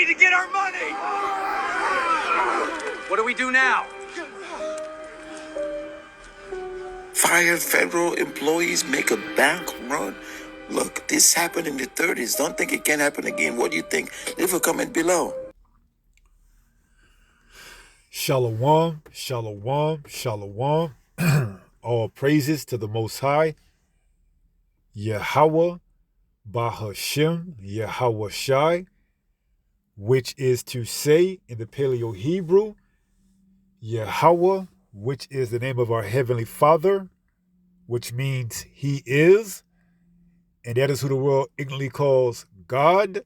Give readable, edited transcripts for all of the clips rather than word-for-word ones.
need to get our money. What do we do now? Fire federal employees, make a bank run. Look, this happened in the 30s. Don't think it can happen again. What do you think? Leave a comment below. Shalom, shalom, shalom. All praises to the Most High, Yahweh, Bahashem, Yahweh Shai, which is to say in the Paleo Hebrew, Yahweh, which is the name of our Heavenly Father, which means He is, and that is who the world ignorantly calls God,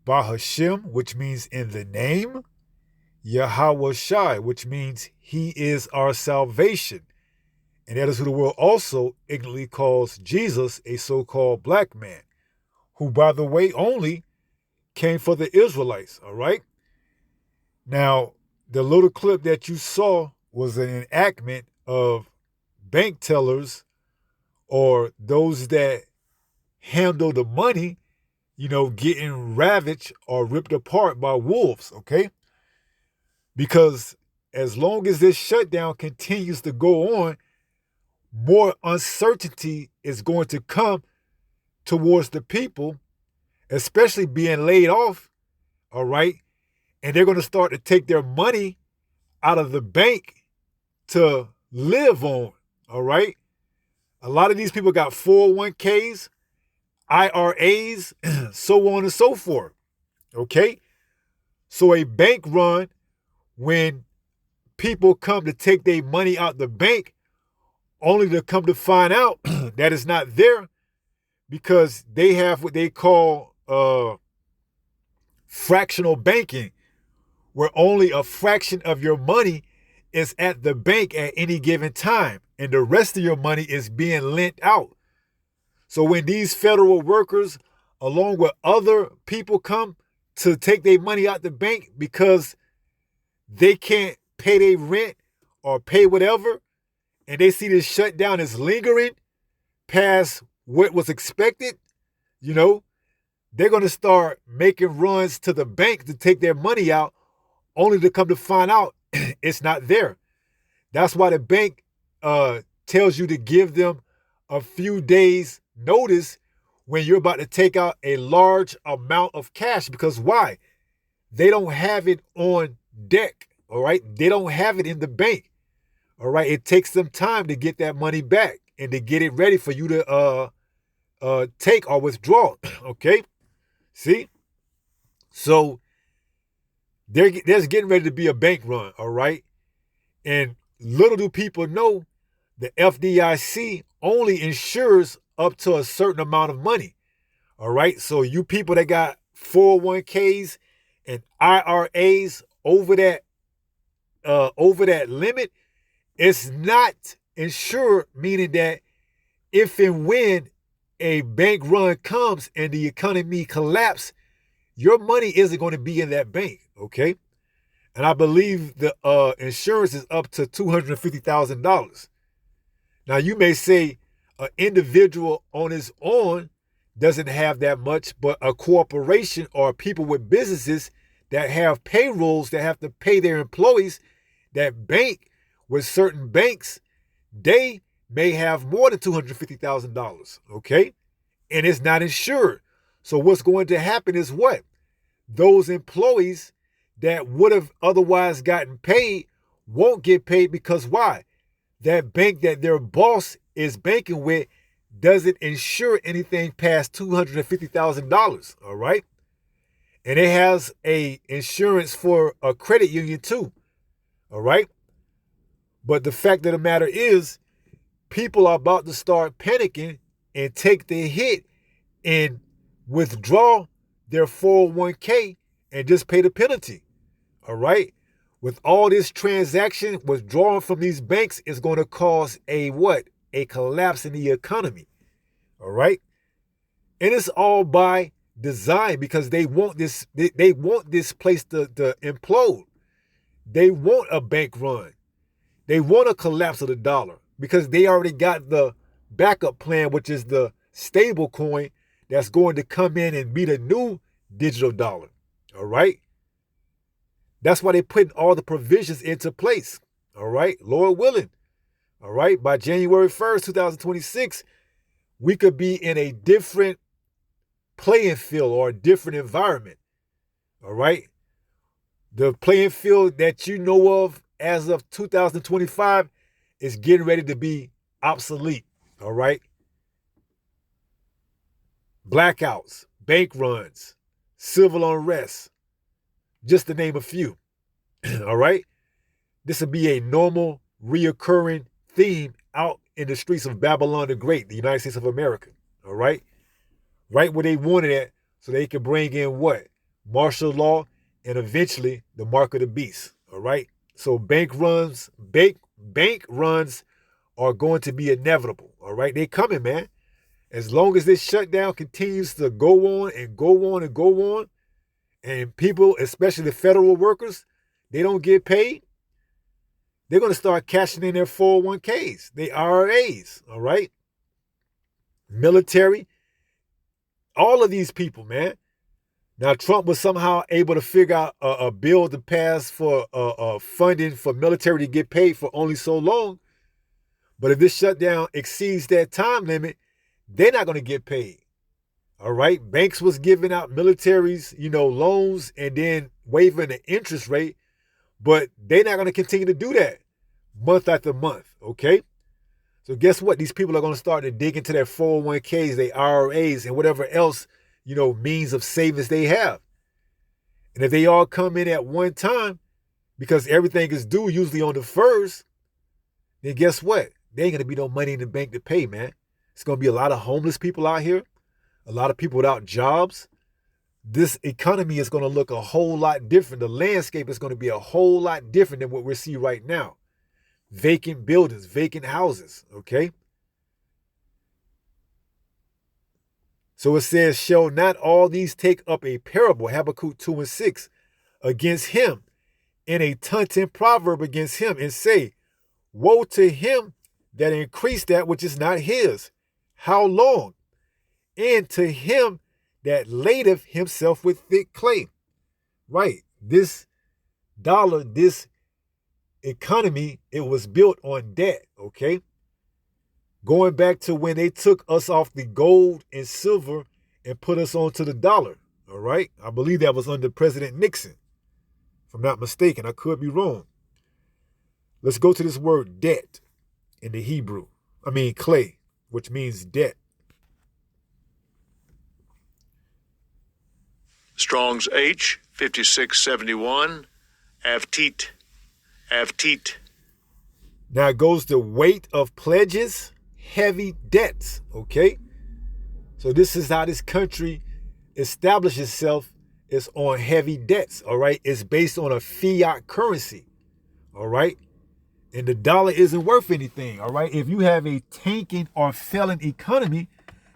Bahashem, which means in the name, Yahweh Shai, which means He is our salvation. And that is who the world also ignorantly calls Jesus, a so-called black man, who, by the way, only came for the Israelites, all right? Now, the little clip that you saw was an enactment of bank tellers or those that handle the money, getting ravaged or ripped apart by wolves, okay? Because as long as this shutdown continues to go on, more uncertainty is going to come towards the people, especially being laid off, all right? And they're going to start to take their money out of the bank to live on, all right? A lot of these people got 401ks, IRAs, so on and so forth, okay? So a bank run, when people come to take their money out the bank, only to come to find out that it's not there because they have what they call fractional banking, where only a fraction of your money is at the bank at any given time, and the rest of your money is being lent out. So when these federal workers, along with other people, come to take their money out the bank because they can't pay their rent or pay whatever, and they see this shutdown is lingering past what was expected, they're going to start making runs to the bank to take their money out, only to come to find out it's not there. That's why the bank tells you to give them a few days notice when you're about to take out a large amount of cash. Because why? They don't have it on deck, all right? They don't have it in the bank. All right, it takes some time to get that money back and to get it ready for you to take or withdraw. Okay, see? So there's getting ready to be a bank run. All right, and little do people know, the FDIC only insures up to a certain amount of money. All right, so you people that got 401ks and IRAs over that limit, it's not insured, meaning that if and when a bank run comes and the economy collapses, your money isn't going to be in that bank, okay? And I believe the insurance is up to $250,000. Now, you may say an individual on his own doesn't have that much, but a corporation or people with businesses that have payrolls that have to pay their employees, that bank with certain banks, they may have more than $250,000, okay? And it's not insured. So what's going to happen is what? Those employees that would have otherwise gotten paid won't get paid because why? That bank that their boss is banking with doesn't insure anything past $250,000, all right? And it has a insurance for a credit union too, all right? But the fact of the matter is, people are about to start panicking and take the hit and withdraw their 401k and just pay the penalty. All right? With all this transaction withdrawing from these banks is going to cause a what? A collapse in the economy. All right? And it's all by design because they want this place to implode. They want a bank run. They want a collapse of the dollar because they already got the backup plan, which is the stable coin that's going to come in and be the new digital dollar. All right. That's why they're putting all the provisions into place. All right. Lord willing. All right. By January 1st, 2026, we could be in a different playing field or a different environment. All right. The playing field that you know of as of 2025 is getting ready to be obsolete. All right. Blackouts, bank runs, civil unrest, just to name a few. All right. This will be a normal, reoccurring theme out in the streets of Babylon the Great, the United States of America. All right. Right where they wanted it, so they can bring in what? Martial law and eventually the mark of the beast. All right. So bank runs are going to be inevitable. All right. They coming, man. As long as this shutdown continues to go on and go on and go on, and people, especially the federal workers, they don't get paid, they're going to start cashing in their 401ks, their IRAs, all right? Military, all of these people, man. Now, Trump was somehow able to figure out a bill to pass for funding for military to get paid for only so long. But if this shutdown exceeds that time limit, they're not going to get paid. All right. Banks was giving out militaries, loans and then waiving the interest rate. But they're not going to continue to do that month after month. Okay. So guess what? These people are going to start to dig into their 401ks, their IRAs, and whatever else, means of savings they have. And if they all come in at one time, because everything is due usually on the first, then guess what? There ain't going to be no money in the bank to pay, man. It's going to be a lot of homeless people out here, a lot of people without jobs. This economy is going to look a whole lot different. The landscape is going to be a whole lot different than what we see right now. Vacant buildings, vacant houses, okay? So it says, shall not all these take up a parable, Habakkuk 2:6, against him, and a taunting proverb against him, and say, woe to him that increased that which is not his. How long? And to him that ladeth himself with thick clay. Right. This dollar, this economy, it was built on debt. Okay. Going back to when they took us off the gold and silver and put us onto the dollar. All right. I believe that was under President Nixon. If I'm not mistaken, I could be wrong. Let's go to this word debt in the Hebrew. Clay, which means debt. Strong's H, 5671, avtit. Now it goes to weight of pledges, heavy debts, okay? So this is how this country established itself, is on heavy debts, all right? It's based on a fiat currency, all right? And the dollar isn't worth anything, all right? If you have a tanking or failing economy,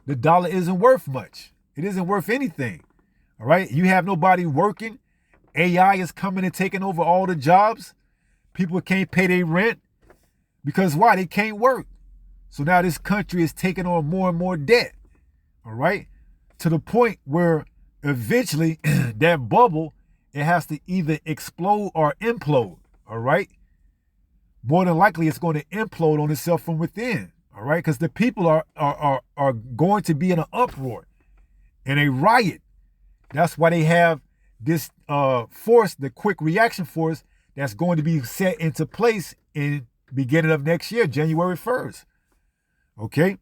the dollar isn't worth much. It isn't worth anything, all right? You have nobody working. AI is coming and taking over all the jobs. People can't pay their rent because why? They can't work. So now this country is taking on more and more debt, all right? To the point where eventually that bubble, it has to either explode or implode, all right? More than likely, it's going to implode on itself from within, all right? Because the people are going to be in an uproar and a riot. That's why they have this force, the quick reaction force, that's going to be set into place in beginning of next year, January 1st. Okay?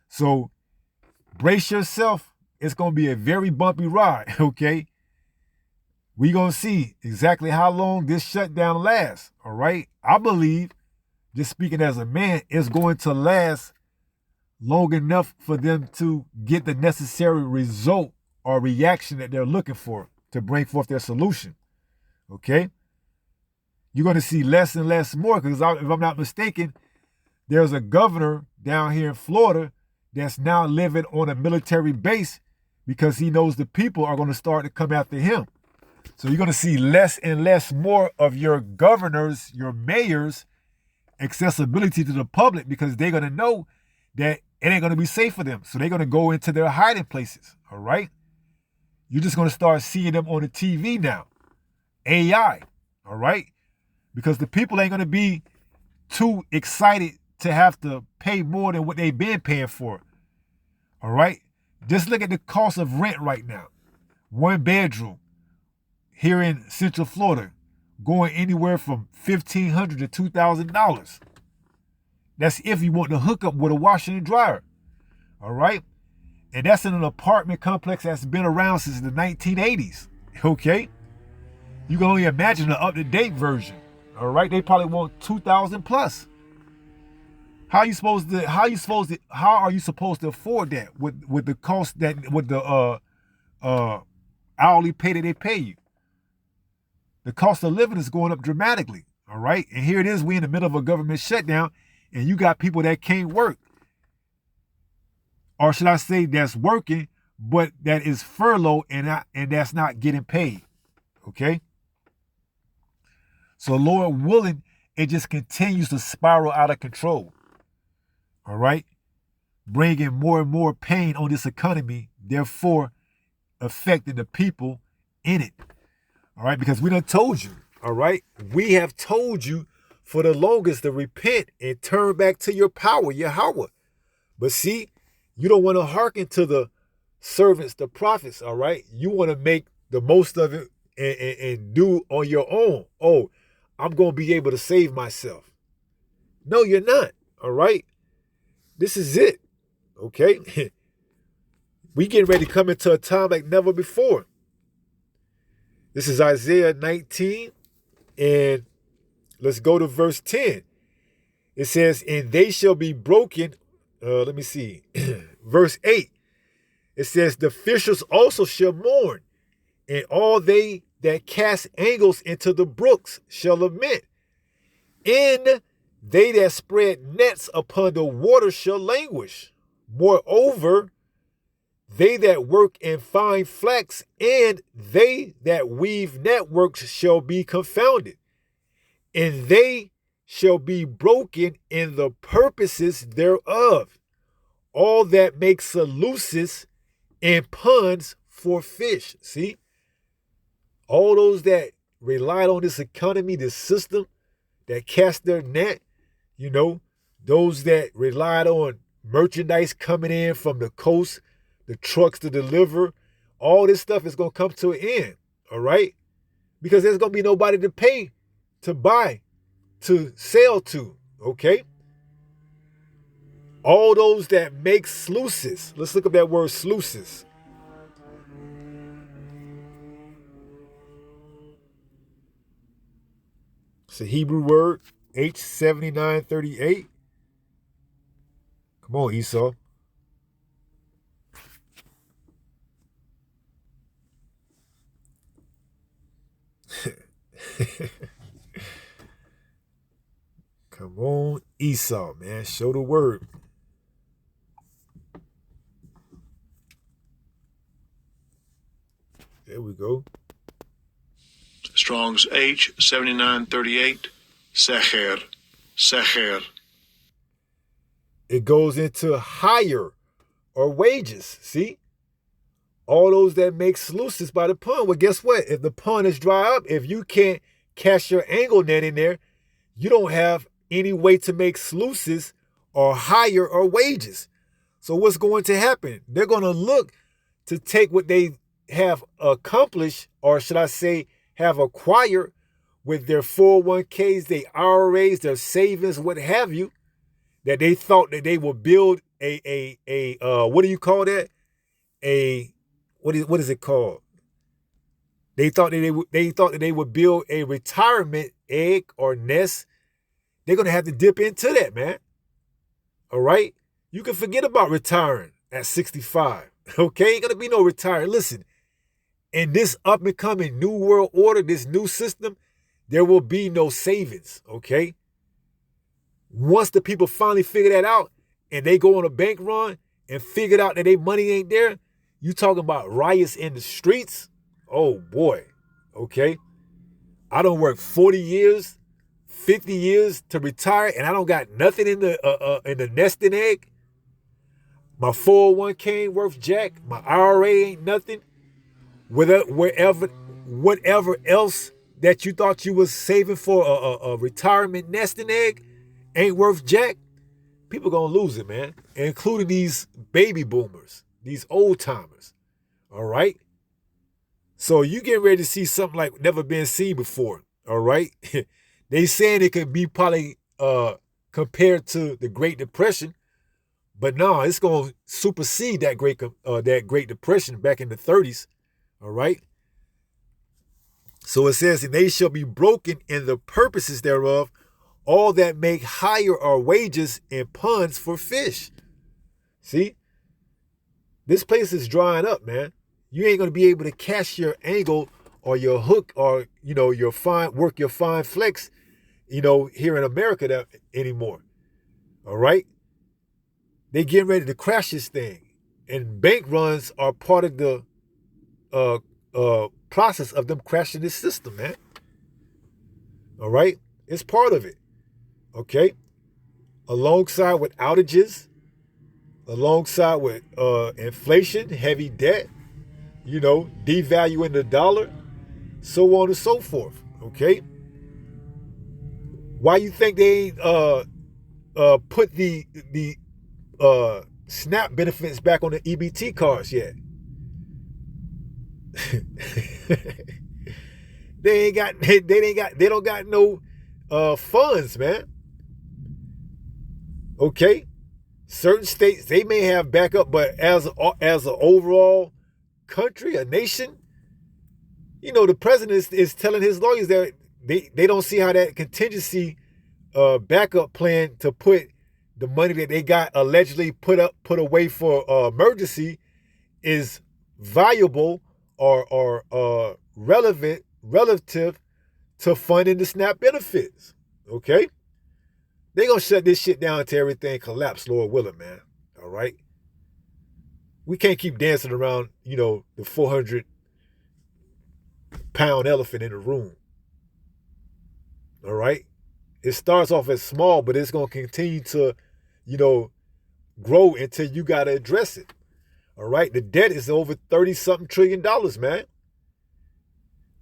So brace yourself. It's going to be a very bumpy ride, okay? We're going to see exactly how long this shutdown lasts, all right? I believe, just speaking as a man, it's going to last long enough for them to get the necessary result or reaction that they're looking for to bring forth their solution, okay? You're going to see less and less more because if I'm not mistaken, there's a governor down here in Florida that's now living on a military base because he knows the people are going to start to come after him. So you're going to see less and less more of your governors, your mayors, accessibility to the public because they're going to know that it ain't going to be safe for them. So they're going to go into their hiding places, all right? You're just going to start seeing them on the TV now. AI, all right? Because the people ain't going to be too excited to have to pay more than what they've been paying for, all right? Just look at the cost of rent right now. 1 bedroom here in Central Florida going anywhere from $1,500 to $2,000. That's if you want to hook up with a washer and dryer, all right? And that's in an apartment complex that's been around since the 1980s, okay? You can only imagine the up-to-date version, all right? They probably want 2,000 plus. How are you supposed to afford that with the cost with the hourly pay that they pay you? The cost of living is going up dramatically, all right? And here it is, we in the middle of a government shutdown, and you got people that can't work. Or should I say that's working, but that is furloughed and that's not getting paid, okay? So Lord willing, it just continues to spiral out of control, all right? Bringing more and more pain on this economy, therefore affecting the people in it, all right? Because we done told you, all right? We have told you for the longest to repent and turn back to your power, Yahweh. But see, you don't want to hearken to the servants, the prophets, all right? You want to make the most of it and do on your own. Oh, I'm going to be able to save myself. No, you're not, all right? This is it, okay? We getting ready to come into a time like never before. This is Isaiah 19, and let's go to verse 10. It says, and they shall be broken. Let me see. Verse 8. It says, the fishers also shall mourn, and all they that cast angles into the brooks shall lament. And they that spread nets upon the water shall languish. Moreover, they that work in fine flax and they that weave networks shall be confounded. And they shall be broken in the purposes thereof. All that make sluices and ponds for fish. See? All those that relied on this economy, this system, that cast their net, you know, those that relied on merchandise coming in from the coast, the trucks to deliver, all this stuff is going to come to an end, all right? Because there's going to be nobody to pay, to buy, to sell to, okay? All those that make sluices. Let's look up that word sluices. It's a Hebrew word, H7938. Come on, Esau. Come on, Esau, man. Show the word. There we go. Strong's H7938. Secher. Secher. It goes into hire or wages. See? All those that make sluices by the pond. Well, guess what? If the pond is dry up, if you can't cast your angle net in there, you don't have any way to make sluices or hire or wages. So what's going to happen? They're going to look to take what they have accomplished, or should I say have acquired with their 401ks, their IRAs, their savings, what have you, that they thought that they would build a what do you call that? What is it called? They thought that they would build a retirement egg or nest. They're going to have to dip into that, man. All right? You can forget about retiring at 65. Okay? Ain't going to be no retiring. Listen, in this up-and-coming new world order, this new system, there will be no savings. Okay? Once the people finally figure that out and they go on a bank run and figure out that their money ain't there, you talking about riots in the streets? Oh, boy. Okay? I don't work 40 years, 50 years to retire, and I don't got nothing in the nesting egg. My 401k ain't worth jack. My IRA ain't nothing. whatever else that you thought you was saving for a retirement nesting egg ain't worth jack, people gonna lose it, man. Including these baby boomers, these old timers. All right. So you getting ready to see something like never been seen before. All right. They saying it could be probably compared to the Great Depression, but no, it's gonna supersede that Great Depression back in the 30s. All right. So it says, and they shall be broken in the purposes thereof, all that make higher our wages in ponds for fish. See, this place is drying up, man. You ain't gonna be able to cast your angle or your hook or your fine flex, here in America anymore. All right, they getting ready to crash this thing, and bank runs are part of the process of them crashing this system, man. All right, it's part of it. Okay, alongside with outages, alongside with inflation, heavy debt, devaluing the dollar, so on and so forth. Okay, why you think they ain't put the SNAP benefits back on the EBT cards yet? They don't got no funds, man. Okay, certain states they may have backup, but as an overall country, a nation, the president is telling his lawyers that they don't see how that contingency backup plan to put the money that they got allegedly put away for emergency is valuable or relative to funding the SNAP benefits. Okay, they gonna shut this shit down until everything collapse, Lord willing, man. All right, we can't keep dancing around, the 400-pound elephant in the room. All right, it starts off as small, but it's gonna continue to, grow until you gotta address it. All right, the debt is over $30-something trillion, man.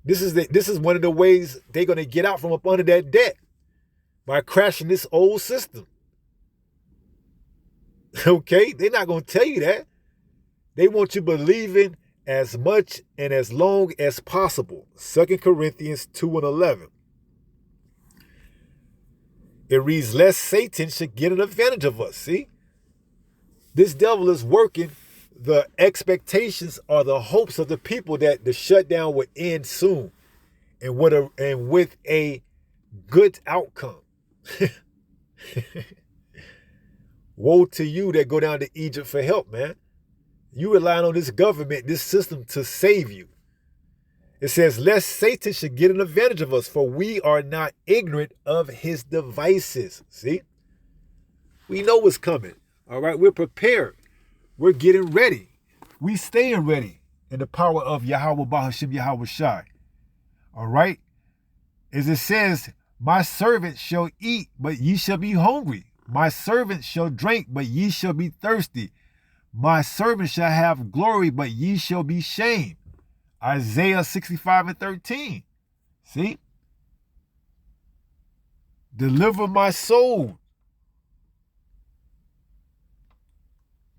This is one of the ways they're gonna get out from up under that debt, by crashing this old system. Okay, they're not gonna tell you that. They want you believing as much and as long as possible. 2 Corinthians 2:11. It reads, lest Satan should get an advantage of us. See, this devil is working the expectations or the hopes of the people that the shutdown would end soon and with a good outcome. Woe to you that go down to Egypt for help, man. You relying on this government, this system to save you. It says, lest Satan should get an advantage of us, for we are not ignorant of his devices. See? We know what's coming. All right, we're prepared. We're getting ready. We staying ready in the power of Yahweh Bahashim Yahweh Shai. All right? As it says, my servant shall eat, but ye shall be hungry. My servant shall drink, but ye shall be thirsty. My servant shall have glory, but ye shall be shamed. Isaiah 65:13. See? Deliver my soul.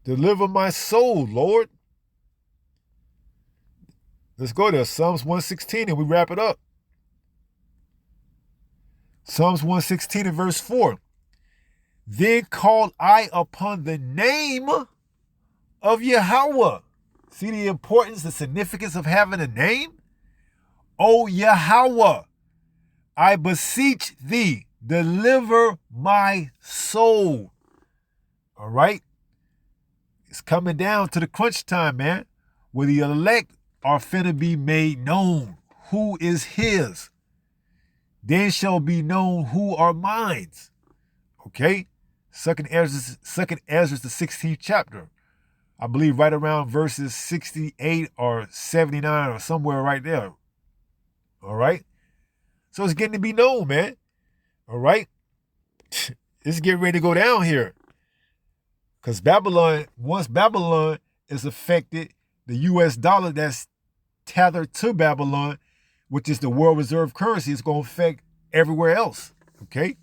Deliver my soul, Lord. Let's go there. Psalms 116 and we wrap it up. Psalms 116 and verse 4. Then called I upon the name of Yahweh. See the importance, the significance of having a name? O Yahweh, I beseech thee, deliver my soul. All right? It's coming down to the crunch time, man, where the elect are finna be made known who is his. Then shall be known who are mine. Okay? Second Ezra, the 16th chapter. I believe right around verses 68 or 79 or somewhere right there. All right? So it's getting to be known, man. All right? It's getting ready to go down here. Because once Babylon is affected, the U.S. dollar that's tethered to Babylon, which is the world reserve currency, it's going to affect everywhere else, okay?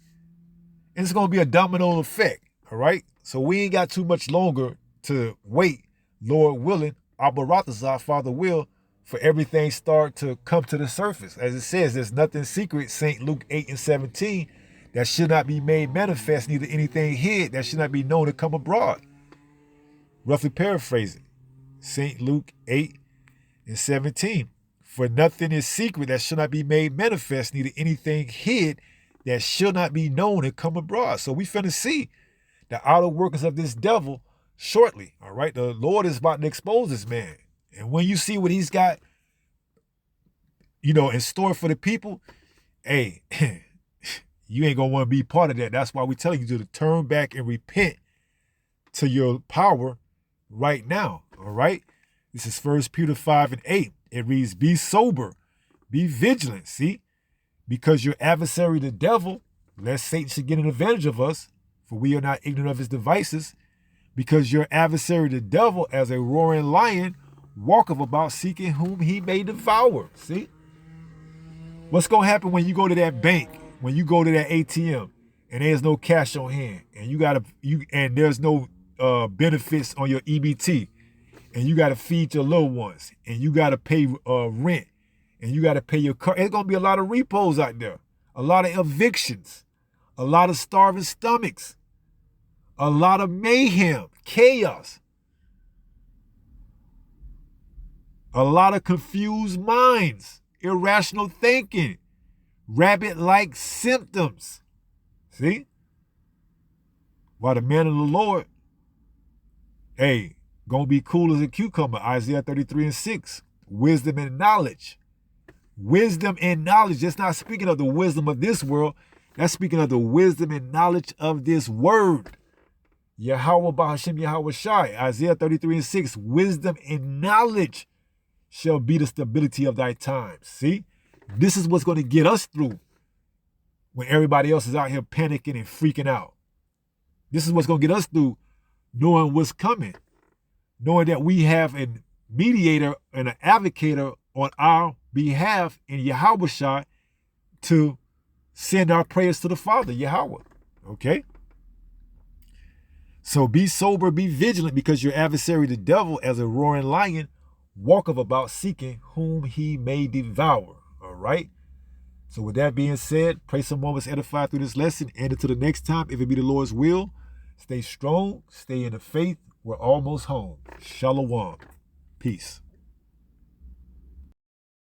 And it's going to be a domino effect, all right? So we ain't got too much longer to wait, Lord willing, Abaratazar, Father will, for everything start to come to the surface. As it says, there's nothing secret, St. Luke 8:17, that should not be made manifest, neither anything hid that should not be known to come abroad. Roughly paraphrasing, St. Luke 8:17. For nothing is secret that should not be made manifest, neither anything hid that should not be known and come abroad. So we finna see the outer workings of this devil shortly, all right? The Lord is about to expose this man. And when you see what he's got, in store for the people, hey, you ain't going to want to be part of that. That's why we're telling you to turn back and repent to your power right now, all right? This is 1 Peter 5:8. It reads, be sober, be vigilant, see? Because your adversary, the devil, lest Satan should get an advantage of us, for we are not ignorant of his devices, because your adversary, the devil, as a roaring lion, walketh about seeking whom he may devour, see? What's going to happen when you go to that bank, when you go to that ATM, and there's no cash on hand, and there's no benefits on your EBT, and you got to feed your little ones, and you got to pay rent, and you got to pay your car. There's going to be a lot of repos out there, a lot of evictions, a lot of starving stomachs, a lot of mayhem, chaos, a lot of confused minds, irrational thinking, rabbit-like symptoms. See? While the man of the Lord, hey, gonna be cool as a cucumber, Isaiah 33:6. Wisdom and knowledge. Wisdom and knowledge. That's not speaking of the wisdom of this world. That's speaking of the wisdom and knowledge of this word. Yahweh Bahashem Yahweh Shai. Isaiah 33:6. Wisdom and knowledge shall be the stability of thy times. See? This is what's going to get us through when everybody else is out here panicking and freaking out. This is what's going to get us through knowing what's coming. Knowing that we have a mediator and an advocator on our behalf in Yahweh Shai to send our prayers to the Father, Yahweh. Okay? So be sober, be vigilant, because your adversary, the devil, as a roaring lion, walketh about seeking whom he may devour. All right? So with that being said, pray some moments edified through this lesson. And until the next time, if it be the Lord's will, stay strong, stay in the faith. We're almost home. Shalom. Peace.